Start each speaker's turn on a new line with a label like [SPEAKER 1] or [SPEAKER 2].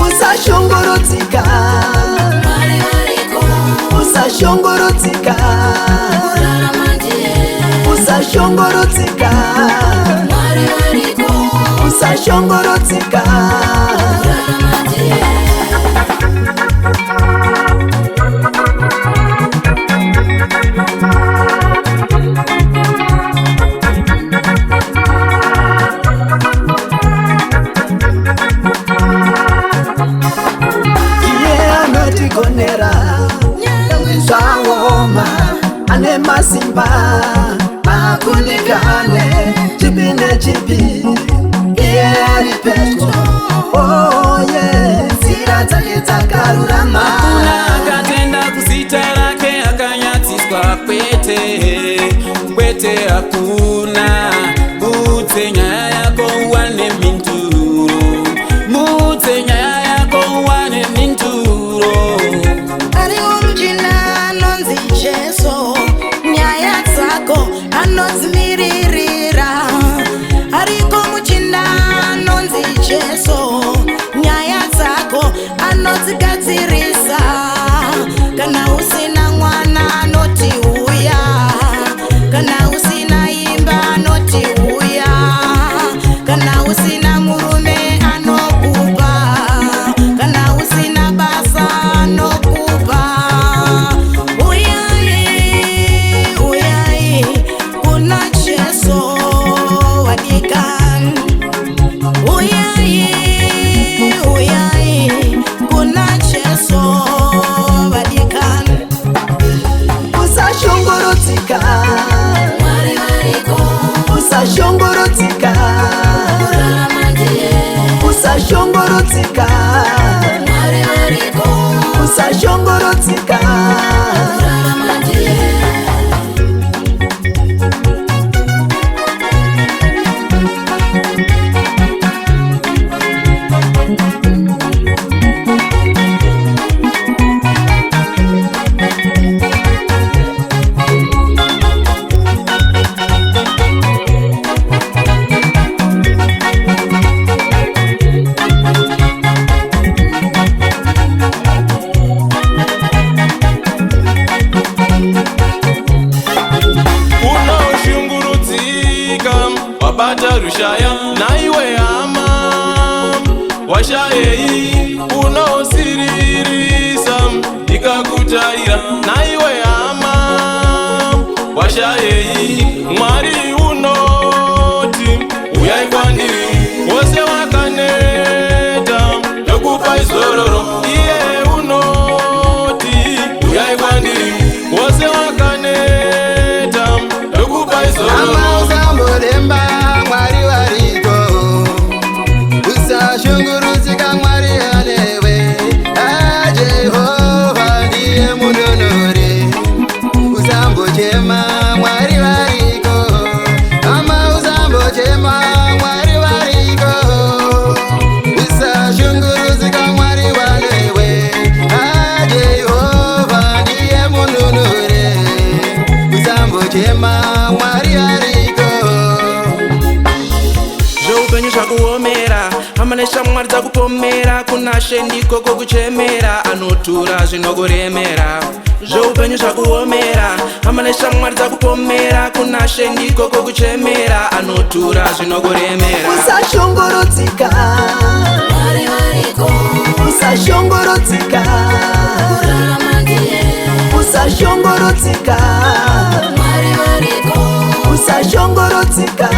[SPEAKER 1] Usashongorotika, usashongorotika, usashongorotika. Ane masimba akunikane chipine chipi alipeto. Oh yeah, sira zake zakarurama.
[SPEAKER 2] Kuna akatenda kusita lake akanyatiswa kwete. Kwete hakuna mute nyaya yako wane minturo. Mute nyaya yako wane minturo.
[SPEAKER 3] Ari urujina nonzi Jesu nyaya zako anodzimiririra. Ariko muchinda nonzi Jesu nyaya zako anodzigadzirisa. Kana usina mwana anoti uya, kana usina imba anoti uya, kana usina murume anokupa, kana usina basa anokupa. Uyai, uyai, kuna Jesu wadikan. Uyai, uyai, kuna Jesu wadikan.
[SPEAKER 1] Usashongorotika, usashongorotika, usashongorotika, usashongorotika.
[SPEAKER 2] Wabata rushaya na iwe ama washayei unaosiririsa ikakutaira na iwe ama washayei mwari unoti uyai kwandiri wose wakaneta nokupa izororo iye unoti uyai kwandiri wose wakaneta nokupa izororo.
[SPEAKER 4] Usashongorotika mwari alewe, Jehova ndiye munonore. Usambochema mwari wariko, ama usambochema mwari wariko. Usashongorotika mwari walewe, Jehova ndiye munonore. Usambochema mwari wariko.
[SPEAKER 5] Zveupenyu zvakuomera hamane shamwari dzakupomera. Kuna shendiko kokuchemera anotura zvinokuremera. Zveupenyu zvakuomera hamane shamwari dzakupomera. Kuna shendiko kokuchemera anotura zvinokuremera.
[SPEAKER 1] Usashongorotika, usashongorotika, usashongorotika, usashongorotika.